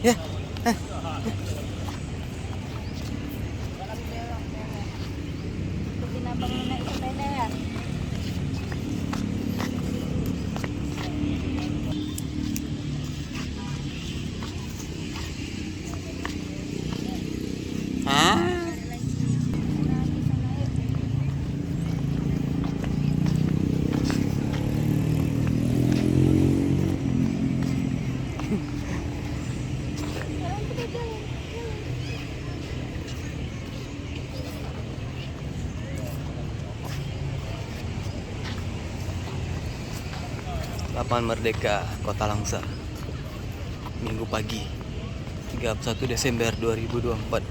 Ya. Ikutin abang naik sepeda ya. Hah? Lapangan Merdeka, Kota Langsa. Minggu pagi, 31 Desember 2024.